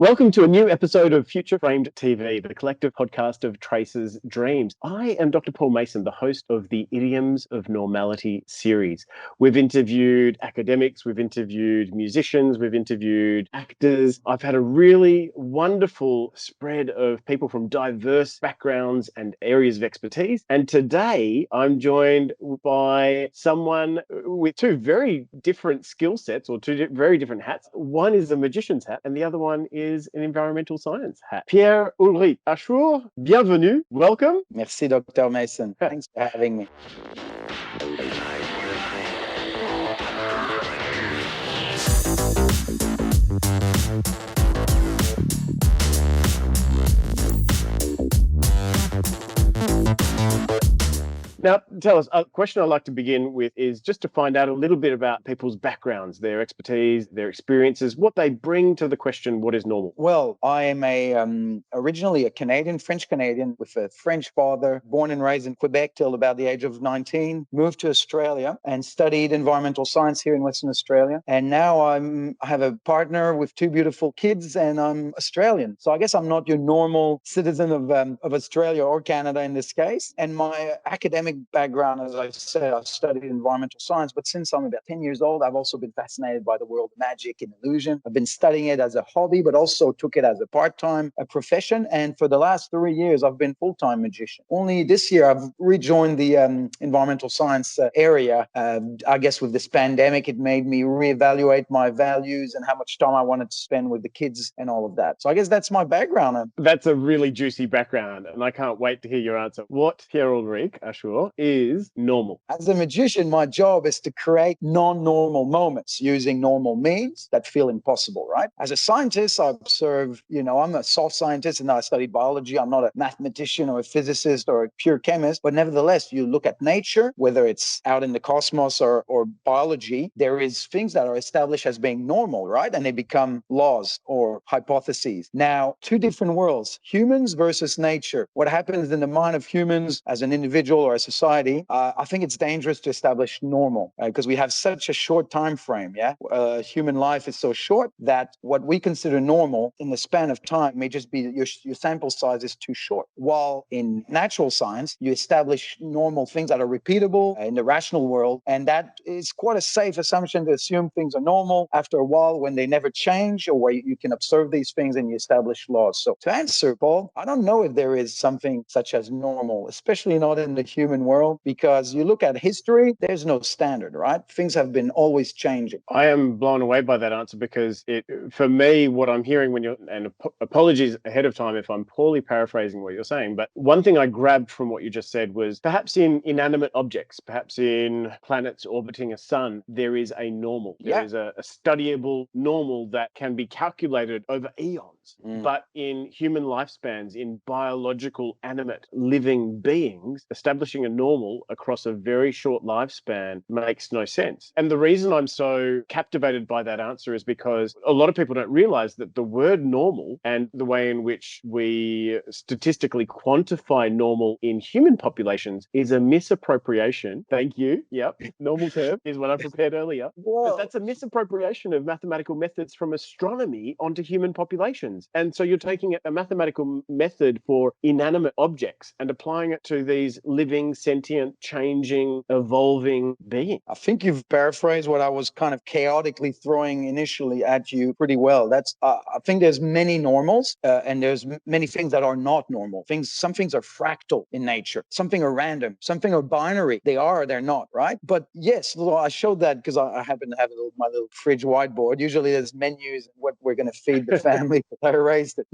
Welcome to a new episode of Future Framed TV, the collective podcast of Traces.Dreams. I am Dr. Paul Mason, the host of the Idioms of Normality series. We've interviewed academics, we've interviewed musicians, we've interviewed actors. I've had a really wonderful spread of people from diverse backgrounds and areas of expertise. And today I'm joined by someone with two very different skill sets or two very different hats. One is a magician's hat and the other one is an environmental science hat. Pierre-Ulric Achour, bienvenue, welcome. Merci, Dr. Mason. Thanks for having me. Now, tell us, a question I'd like to begin with is just to find out a little bit about people's backgrounds, their expertise, their experiences, what they bring to the question, what is normal? Well, I am originally a Canadian, French-Canadian, with a French father, born and raised in Quebec till about the age of 19, moved to Australia and studied environmental science here in Western Australia. And now I have a partner with two beautiful kids and I'm Australian. So I guess I'm not your normal citizen of Australia or Canada in this case. And my academic background, as I said, I studied environmental science, but since I'm about 10 years old, I've also been fascinated by the world of magic and illusion. I've been studying it as a hobby, but also took it as a part-time profession. And for the last 3 years, I've been full-time magician. Only this year, I've rejoined the environmental science area. I guess with this pandemic, it made me reevaluate my values and how much time I wanted to spend with the kids and all of that. So I guess that's my background. That's a really juicy background, and I can't wait to hear your answer. What, Pierre-Ulric Achour, is normal? As a magician, my job is to create non-normal moments using normal means that feel impossible, right? As a scientist, I observe, I'm a soft scientist and I studied biology. I'm not a mathematician or a physicist or a pure chemist, but nevertheless, you look at nature, whether it's out in the cosmos or biology, there is things that are established as being normal, right? And they become laws or hypotheses. Now, two different worlds, humans versus nature. What happens in the mind of humans as an individual or a society, I think it's dangerous to establish normal because we have such a short time frame. Human life is so short that what we consider normal in the span of time may just be your sample size is too short. While in natural science, you establish normal things that are repeatable in the rational world, and that is quite a safe assumption to assume things are normal after a while when they never change, or where you can observe these things and you establish laws. So to answer, Paul, I don't know if there is something such as normal, especially not in the human world, because you look at history, there's no standard, right? Things have been always changing. I am blown away by that answer because for me, what I'm hearing and apologies ahead of time if I'm poorly paraphrasing what you're saying, but one thing I grabbed from what you just said was perhaps in inanimate objects, perhaps in planets orbiting a sun, there is a normal. There is a studyable normal that can be calculated over eons. But in human lifespans, in biological, animate, living beings, establishing a normal across a very short lifespan makes no sense. And the reason I'm so captivated by that answer is because a lot of people don't realize that the word normal and the way in which we statistically quantify normal in human populations is a misappropriation. Thank you. Yep. Normal term is what I prepared earlier. But that's a misappropriation of mathematical methods from astronomy onto human populations. And so you're taking a mathematical method for inanimate objects and applying it to these living, sentient, changing, evolving beings. I think you've paraphrased what I was kind of chaotically throwing initially at you pretty well. That's I think there's many normals and there's many things that are not normal. Some things are fractal in nature. Something are random. Something are binary. They are or they're not, right? But yes, I showed that because I happen to have my little fridge whiteboard. Usually there's menus and what we're going to feed the family. I erased it.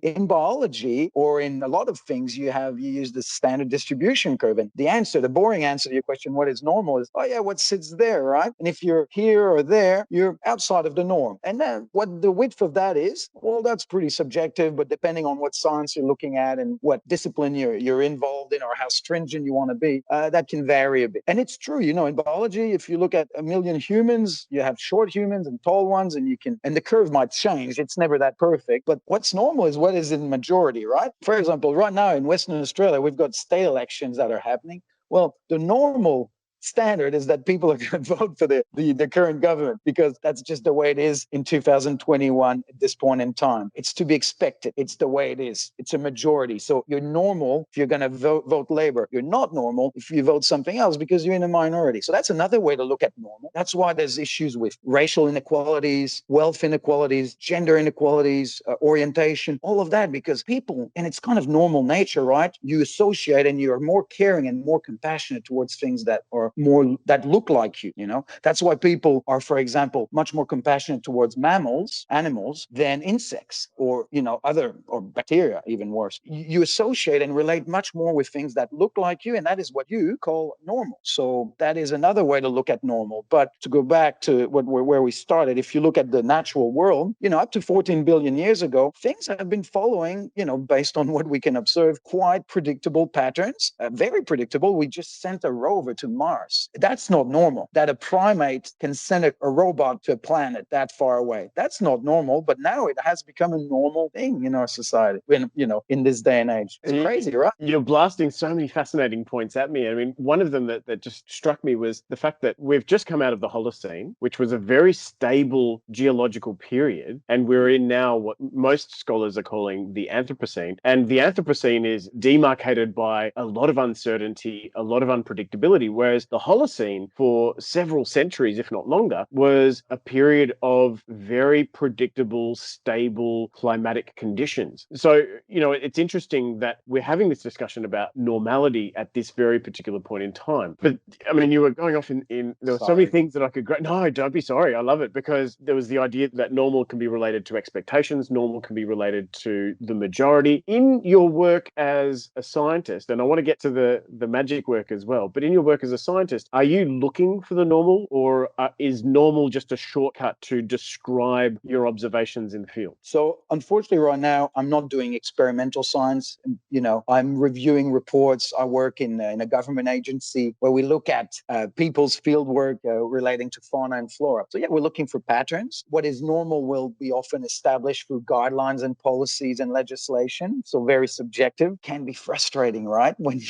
In biology or in a lot of things, you use the standard distribution curve. And the boring answer to your question, what is normal, is, what sits there, right? And if you're here or there, you're outside of the norm. And then what the width of that is, well, that's pretty subjective, but depending on what science you're looking at and what discipline you're involved in or how stringent you want to be, that can vary a bit. And it's true, in biology, if you look at 1 million humans, you have short humans and tall ones, and the curve might change. It's never that perfect. But what's normal is what is in majority, right? For example, right now in Western Australia, we've got state elections that are happening. Well, the normal standard is that people are going to vote for the current government, because that's just the way it is in 2021 at this point in time. It's to be expected. It's the way it is. It's a majority. So you're normal if you're going to vote Labour. You're not normal if you vote something else, because you're in a minority. So that's another way to look at normal. That's why there's issues with racial inequalities, wealth inequalities, gender inequalities, orientation, all of that, because people, and it's kind of normal nature, right? You associate and you're more caring and more compassionate towards things that are more, that look like you, you know? That's why people are, for example, much more compassionate towards mammals, animals, than insects or, you know, other, or bacteria, even worse. You associate and relate much more with things that look like you, and that is what you call normal. So that is another way to look at normal. But to go back to where we started, if you look at the natural world, you know, up to 14 billion years ago, things have been following, you know, based on what we can observe, quite predictable patterns, very predictable. We just sent a rover to Mars. That's not normal. That a primate can send a robot to a planet that far away. That's not normal, but now it has become a normal thing in our society, you know, in this day and age. It's crazy, right? You're blasting so many fascinating points at me. I mean, one of them that just struck me was the fact that we've just come out of the Holocene, which was a very stable geological period, and we're in now what most scholars are calling the Anthropocene. And the Anthropocene is demarcated by a lot of uncertainty, a lot of unpredictability, whereas the Holocene, for several centuries, if not longer, was a period of very predictable, stable climatic conditions. So, you know, it's interesting that we're having this discussion about normality at this very particular point in time. But I mean, you were going off in there were so many things that I could no, don't be sorry. I love it, because there was the idea that normal can be related to expectations, normal can be related to the majority. In your work as a scientist, and I want to get to the magic work as well, but in your work as a scientist, are you looking for the normal, or is normal just a shortcut to describe your observations in the field? So unfortunately, right now, I'm not doing experimental science. You know, I'm reviewing reports. I work in a government agency where we look at people's field work relating to fauna and flora. So yeah, we're looking for patterns. What is normal will be often established through guidelines and policies and legislation. So very subjective, can be frustrating, right? When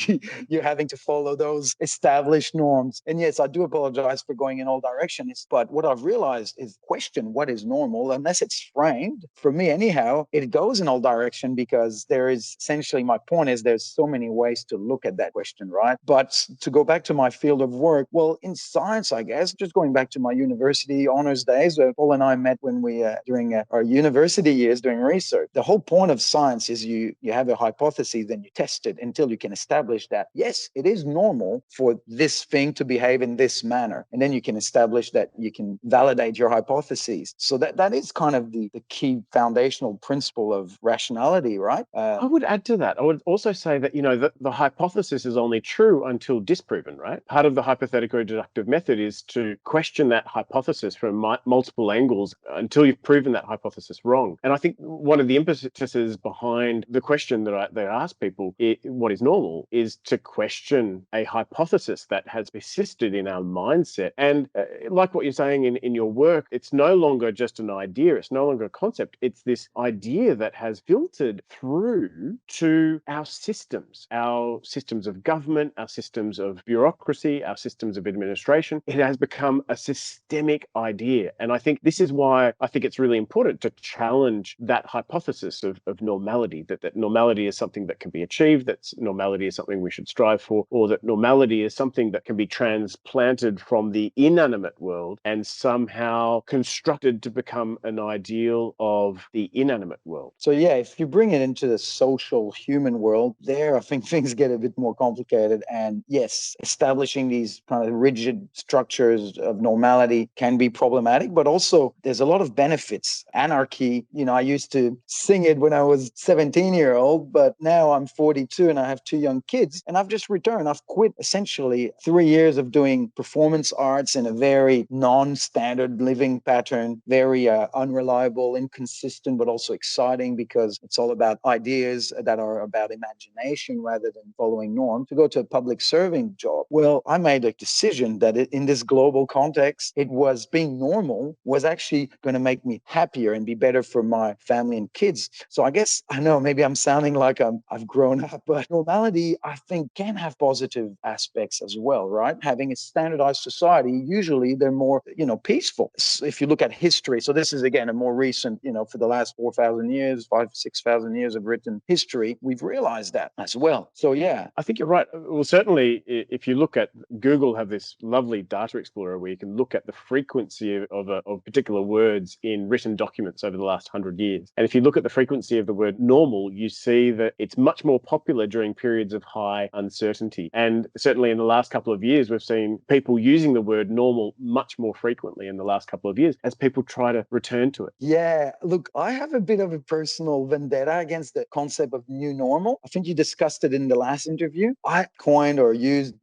you're having to follow those established norms. And yes, I do apologize for going in all directions, but what I've realized is question what is normal, unless it's framed, for me anyhow, it goes in all direction, because there is essentially, my point is, there's so many ways to look at that question, right? But to go back to my field of work, well, in science, I guess, just going back to my university honors days, where Paul and I met when we during our university years doing research. The whole point of science is you have a hypothesis, then you test it until you can establish that yes, it is normal for this thing to behave in this manner, and then you can establish that, you can validate your hypotheses. So that is kind of the key foundational principle of rationality, right? I would add to that. I would also say that, you know, the hypothesis is only true until disproven, right? Part of the hypothetical deductive method is to question that hypothesis from multiple angles until you've proven that hypothesis wrong. And I think one of the impetuses behind the question that I ask people, what is normal, is to question a hypothesis that has persisted in our mindset. And like what you're saying in your work, it's no longer just an idea, it's no longer a concept, it's this idea that has filtered through to our systems of government, our systems of bureaucracy, our systems of administration. It has become a systemic idea. And I think this is why I think it's really important to challenge that hypothesis of normality, that normality is something that can be achieved, that normality is something we should strive for, or that normality is something that can be transplanted from the inanimate world and somehow constructed to become an ideal of the inanimate world. So yeah, if you bring it into the social human world, there I think things get a bit more complicated. And yes, establishing these kind of rigid structures of normality can be problematic, but also there's a lot of benefits. Anarchy, you know, I used to sing it when I was 17-year-old, but now I'm 42 and I have two young kids, and I've just returned. I've quit essentially 3 years of doing performance arts in a very non-standard living pattern, very unreliable, inconsistent, but also exciting, because it's all about ideas that are about imagination rather than following norms, to go to a public serving job. Well, I made a decision that in this global context, it was being normal was actually going to make me happier and be better for my family and kids. So I guess, I know maybe I'm sounding like I've grown up, but normality, I think, can have positive aspects as well. well, right? Having a standardized society, usually they're more, peaceful. If you look at history, so this is again a more recent, for the last 4,000 years, 6,000 years of written history, we've realized that as well. So yeah, I think you're right. Well, certainly, if you look at Google, have this lovely data explorer where you can look at the frequency of particular words in written documents over the last 100 years. And if you look at the frequency of the word normal, you see that it's much more popular during periods of high uncertainty. And certainly in the last couple of years, we've seen people using the word normal much more frequently in the last couple of years as people try to return to it. Yeah, look, I have a bit of a personal vendetta against the concept of new normal. I think you discussed it in the last interview. I coined or used,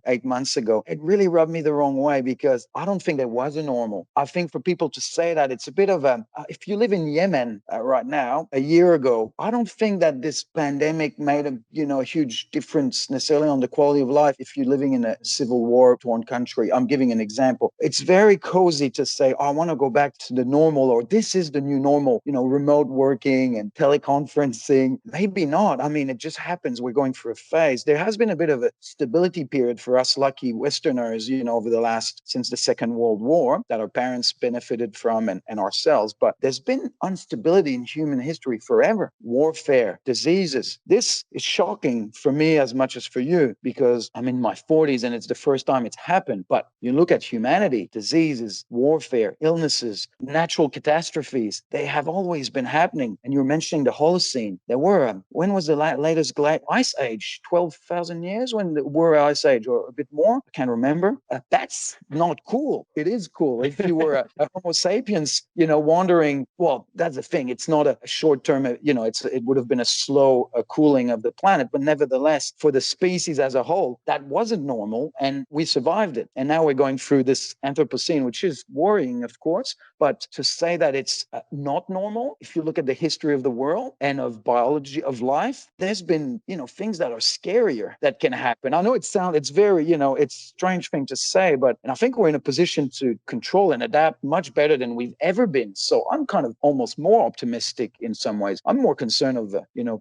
8 months ago. It really rubbed me the wrong way because I don't think there was a normal. I think for people to say that, it's a bit of a, if you live in Yemen right now, a year ago, I don't think that this pandemic made a huge difference necessarily on the quality of life if you're living in a civil war torn country. I'm giving an example. It's very cozy to say, oh, I want to go back to the normal, or this is the new normal, remote working and teleconferencing. Maybe not. I mean, it just happens. We're going through a phase. There has been a bit of a stability period for us lucky Westerners, over the last, since the Second World War, that our parents benefited from and ourselves. But there's been instability in human history forever. Warfare, diseases. This is shocking for me as much as for you because I'm in my 40s and it's the first time it's happened. But you look at humanity, diseases, warfare, illnesses, natural catastrophes, they have always been happening. And you're mentioning the Holocene. There were, when was the latest ice age? 12,000 years when there were ice age, or a bit more? I can't remember. That's not cool. It is cool. If you were a Homo sapiens, wandering, well, that's the thing. It's not a short term, it would have been a slow cooling of the planet. But nevertheless, for the species as a whole, that wasn't normal. And we survived it. And now we're going through this anthropocene, which is worrying, of course. But to say that it's not normal, if you look at the history of the world and of biology of life, there's been, things that are scarier that can happen. I know it's very, it's a strange thing to say, but and I think we're in a position to control and adapt much better than we've ever been. So I'm kind of almost more optimistic in some ways. I'm more concerned of,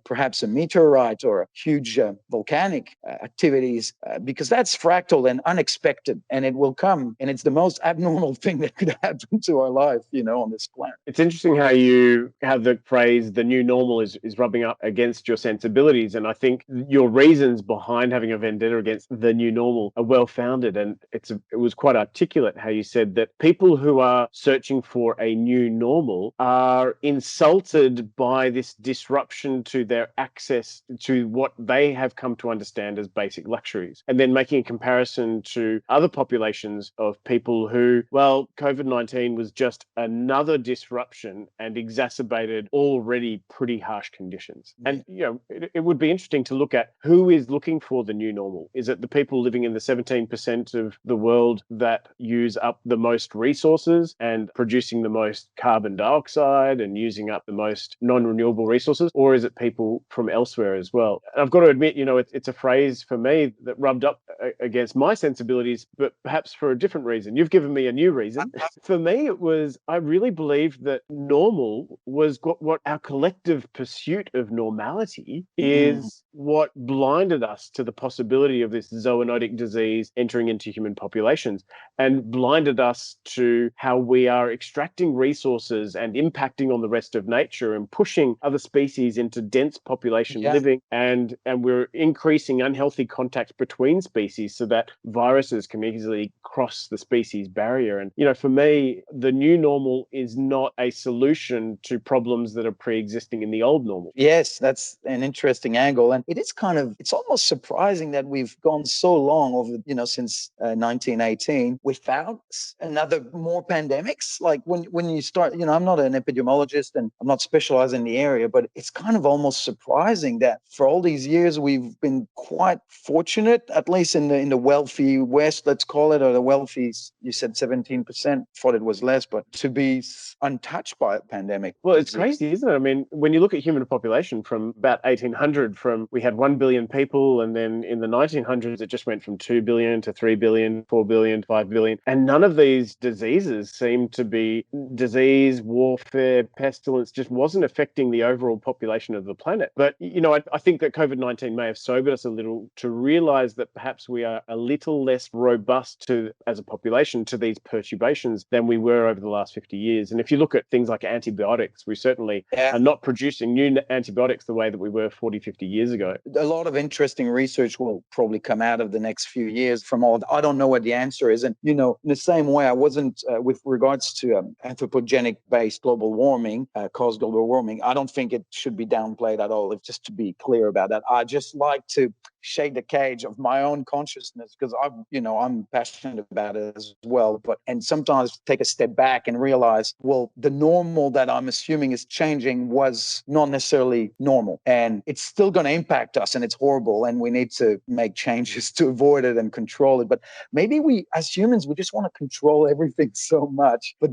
perhaps a meteorite or a huge volcanic activities because that's fractal and unexpected, and it will come, and it's the most abnormal thing that could happen to our life, on this planet. It's interesting how you have the phrase "the new normal" is rubbing up against your sensibilities, and I think your reasons behind having a vendetta against the new normal are well founded. And it was quite articulate how you said that people who are searching for a new normal are insulted by this disruption to their access to what they have come to understand as basic luxuries, and then making a comparison to other populations of people who, well, COVID-19 was just another disruption and exacerbated already pretty harsh conditions. And, it would be interesting to look at who is looking for the new normal. Is it the people living in the 17% of the world that use up the most resources and producing the most carbon dioxide and using up the most non-renewable resources? Or is it people from elsewhere as well? And I've got to admit, it's a phrase for me that rubbed up against my sensibilities, but perhaps for a different reason. You've given me a new reason. For me, it was, I really believed that normal was what our collective pursuit of normality is what blinded us to the possibility of this zoonotic disease entering into human populations, and blinded us to how we are extracting resources and impacting on the rest of nature and pushing other species into dense population living, and we're increasing unhealthy contact between species so that viruses can easily cross the species barrier. And for me, the new normal is not a solution to problems that are pre-existing in the old normal. Yes, that's an interesting angle. And it is it's almost surprising that we've gone so long over, since 1918 without another more pandemics. Like when you start, I'm not an epidemiologist and I'm not specialized in the area, but it's kind of almost surprising that for all these years, we've been quite fortunate, at least in the wealthy West, let's call it, or the wealthy, you said 17%, thought it was less, but to be untouched by a pandemic. Well, it's crazy, isn't it? I mean, when you look at human population from about 1800, we had 1 billion people, and then in the 1900s, it just went from 2 billion to 3 billion, 4 billion, 5 billion. And none of these diseases seem to be disease, warfare, pestilence, just wasn't affecting the overall population of the planet. But, I think that COVID-19 may have sobered us a little to realize that perhaps we we are a little less robust to, as a population, to these perturbations than we were over the last 50 years. And if you look at things like antibiotics, we certainly Yeah. are not producing new antibiotics the way that we were 40, 50 years ago. A lot of interesting research will probably come out of the next few years from all. I don't know what the answer is. And, in the same way, I wasn't, with regards to anthropogenic-based global warming, caused global warming, I don't think it should be downplayed at all. If just to be clear about that, I just like to shake the cage of my own consciousness because I'm passionate about it as well. And sometimes take a step back and realize, well, the normal that I'm assuming is changing was not necessarily normal, and it's still going to impact us, and it's horrible, and we need to make changes to avoid it and control it. But maybe we, as humans, we just want to control everything so much. But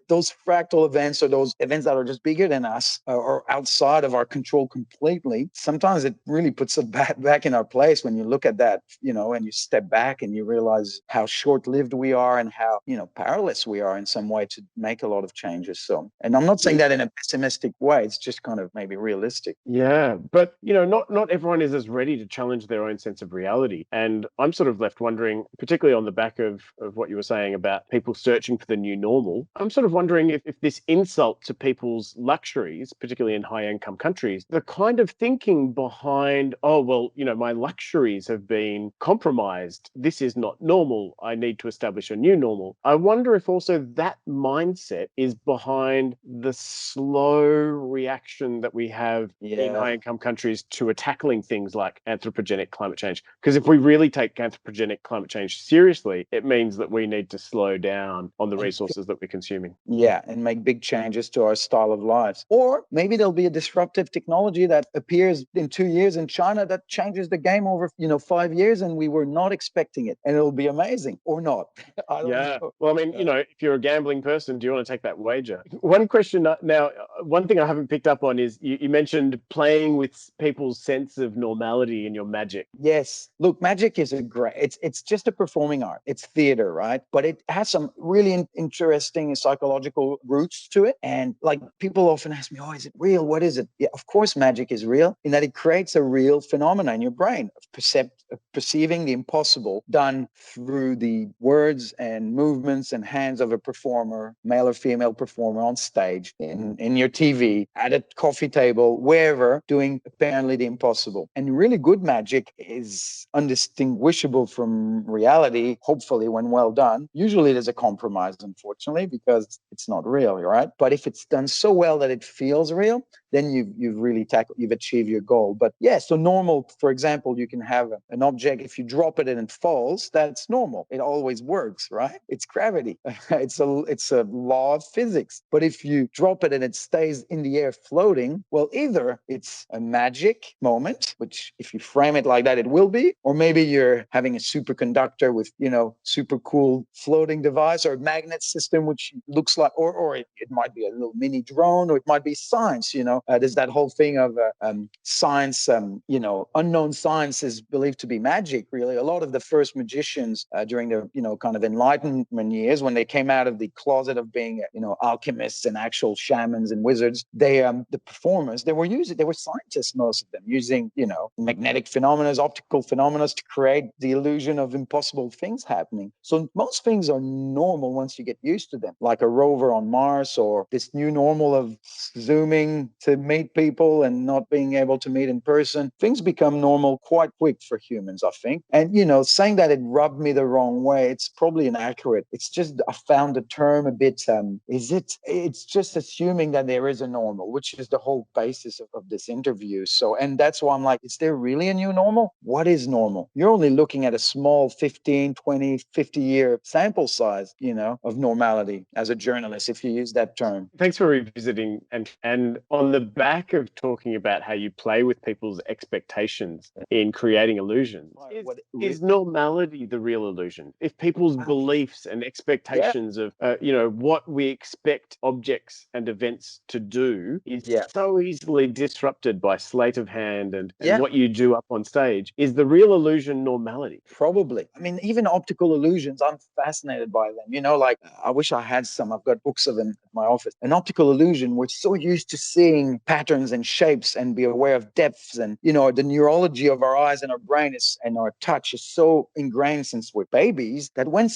those fractal events, or those events that are just bigger than us or outside of our control completely, sometimes it really puts us back in our place when you look at that, and you step back and you realize how short-lived we are and how, powerless we are in some way to make a lot of changes. So, and I'm not saying that in a pessimistic way, it's just kind of maybe realistic. Yeah, but not everyone is as ready to challenge their own sense of reality. And I'm sort of left wondering, particularly on the back of what you were saying about people searching for the new normal, I'm sort of wondering if this insult to people's luxuries, particularly in high-income countries, the kind of thinking behind, oh, well, my luxuries have been compromised. This is not normal. I need to establish a new normal. I wonder if also that mindset is behind the slow reaction that we have in high-income countries to tackling things like anthropogenic climate change. Because if we really take anthropogenic climate change seriously, it means that we need to slow down on the resources that we're consuming. Yeah, and make big changes to our style of lives. Or maybe there'll be a disruptive technology that appears in 2 years in China that changes the game over, 5 years, and we were not expecting it. And it'll be amazing, or not. I don't know. Well, I mean, if you're a gambling person, do you want to take that wager? One question now, one thing I haven't picked up on is you mentioned playing with people's sense of normality in your magic. Yes. Look, magic is it's just a performing art. It's theater, right? But it has some really interesting psychological roots to it. And like people often ask me, oh, is it real? What is it? Yeah, of course, magic is real in that it creates a real phenomena in your brain of perceiving the impossible done through the words and movements and hands of a performer, male or female performer on stage, in your TV, at a coffee table, wherever, doing apparently the impossible. And really good magic is undistinguishable from reality, hopefully, when well done. Usually there's a compromise, unfortunately, because it's not real, right? But if it's done so well that it feels real, then you've really you've achieved your goal. But yeah, so normal, for example, you can have an object, if you drop it and it falls, that's normal. It always works, right? It's gravity. It's a law of physics. But if you drop it and it stays in the air floating, well, either it's a magic moment, which if you frame it like that, it will be, or maybe you're having a superconductor with, super cool floating device, or a magnet system, which looks like, or it might be a little mini drone, or it might be science, there's that whole thing of science, unknown science is believed to be magic, really. A lot of the first magicians during the, kind of Enlightenment years, when they came out of the closet of being, alchemists and actual shamans and wizards, the performers, they were scientists, most of them, using, magnetic phenomena, optical phenomena to create the illusion of impossible things happening. So most things are normal once you get used to them, like a rover on Mars, or this new normal of Zooming to meet people and not being able to meet in person. Things become normal quite quick for humans, I think. And, saying that it rubbed me the wrong way, it's probably inaccurate. It's just, I found the term a bit, it's just assuming that there is a normal, which is the whole basis of this interview. So, and that's why I'm like, is there really a new normal? What is normal? You're only looking at a small 15, 20, 50-year sample size, of normality as a journalist, if you use that term. Thanks for revisiting, and on the back of talking about how you play with people's expectations in creating illusions, is normality the real illusion? If people's beliefs and expectations of what we expect objects and events to do is so easily disrupted by sleight of hand and what you do up on stage, is the real illusion normality? Probably. I mean, even optical illusions, I'm fascinated by them. Like, I wish I had some. I've got books of them at my office. An optical illusion, we're so used to seeing seeing patterns and shapes and be aware of depths. And, the neurology of our eyes and our brain and our touch is so ingrained since we're babies that when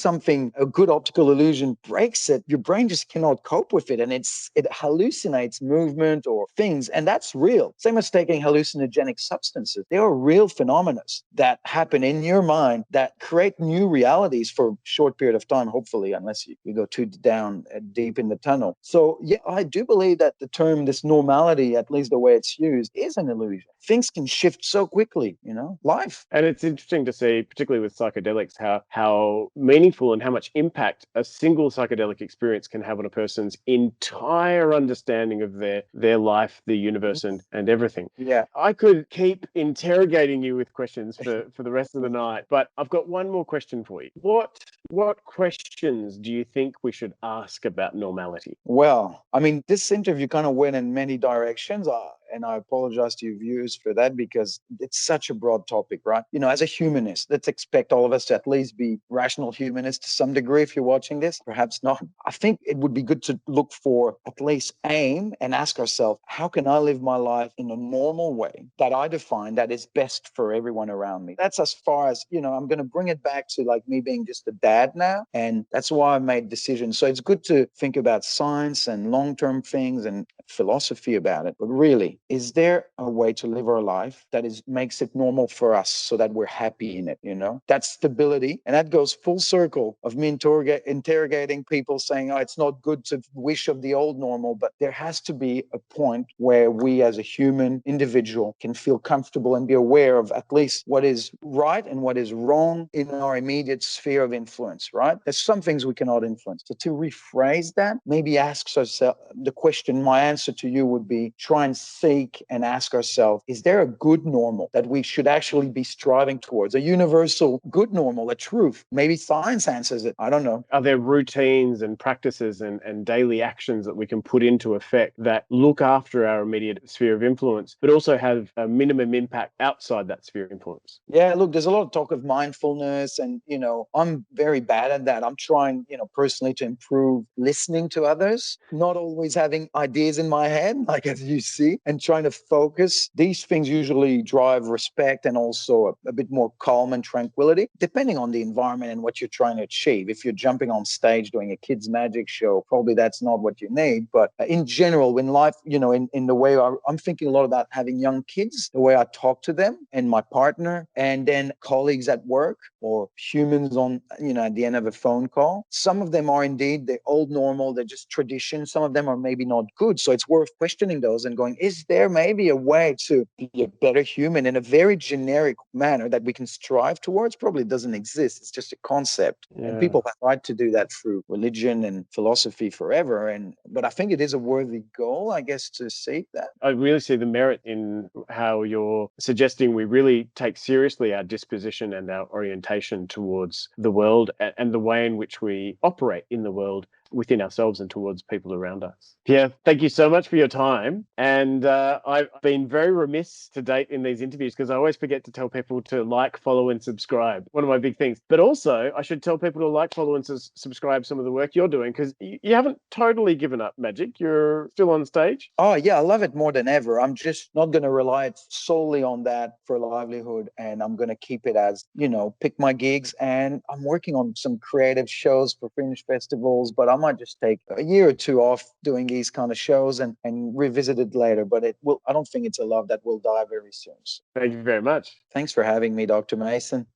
a good optical illusion breaks it, your brain just cannot cope with it. And it hallucinates movement or things. And that's real. Same as taking hallucinogenic substances. They are real phenomena that happen in your mind that create new realities for a short period of time, hopefully, unless you go too down deep in the tunnel. So, yeah, I do believe that the term, this normality, at least the way it's used, is an illusion. Things can shift so quickly, life. And it's interesting to see, particularly with psychedelics, how meaningful and how much impact a single psychedelic experience can have on a person's entire understanding of their life, the universe, and everything. Yeah. I could keep interrogating you with questions for the rest of the night, but I've got one more question for you. What questions do you think we should ask about normality? Well, I mean, this interview kind of went in many directions. And I apologize to your viewers for that because it's such a broad topic, right? As a humanist, let's expect all of us to at least be rational humanists to some degree. If you're watching this, perhaps not. I think it would be good to look for at least aim and ask ourselves, how can I live my life in a normal way that I define that is best for everyone around me? That's as far as, I'm going to bring it back to like me being just a dad now. And that's why I made decisions. So it's good to think about science and long-term things and philosophy about it. But really, is there a way to live our life that makes it normal for us so that we're happy in it? That stability. And that goes full circle of me interrogating people saying, oh, it's not good to wish of the old normal, but there has to be a point where we as a human individual can feel comfortable and be aware of at least what is right and what is wrong in our immediate sphere of influence, right? There's some things we cannot influence. So to rephrase that, maybe ask ourselves the question, my answer to you would be try and seek and ask ourselves, is there a good normal that we should actually be striving towards? A universal good normal, a truth? Maybe science answers it. I don't know. Are there routines and practices and daily actions that we can put into effect that look after our immediate sphere of influence, but also have a minimum impact outside that sphere of influence? Yeah, look, there's a lot of talk of mindfulness and, I'm very bad at that. I'm trying, personally to improve listening to others, not always having ideas in my head, like as you see, and trying to focus. These things usually drive respect and also a bit more calm and tranquility, depending on the environment and what you're trying to achieve. If you're jumping on stage doing a kids' magic show, probably that's not what you need. But in general, when life, in the way I'm thinking a lot about having young kids, the way I talk to them and my partner, and then colleagues at work or humans on, at the end of a phone call. Some of them are indeed the old normal, they're just tradition. Some of them are maybe not good. So it's worth questioning those and going, is there maybe a way to be a better human in a very generic manner that we can strive towards? Probably doesn't exist. It's just a concept. Yeah. And people have tried to do that through religion and philosophy forever. But I think it is a worthy goal, I guess, to seek that. I really see the merit in how you're suggesting we really take seriously our disposition and our orientation towards the world and the way in which we operate in the world within ourselves and towards people around us. Pierre, thank you so much for your time. And I've been very remiss to date in these interviews because I always forget to tell people to like, follow, and subscribe. One of my big things. But also, I should tell people to like, follow, and subscribe some of the work you're doing because you haven't totally given up magic. You're still on stage. Oh, yeah, I love it more than ever. I'm just not going to rely solely on that for a livelihood. And I'm going to keep it as, pick my gigs. And I'm working on some creative shows for fringe festivals, but I might just take a year or two off doing these kind of shows and revisit it later. But I don't think it's a love that will die very soon. Thank you very much. Thanks for having me, Dr. Mason.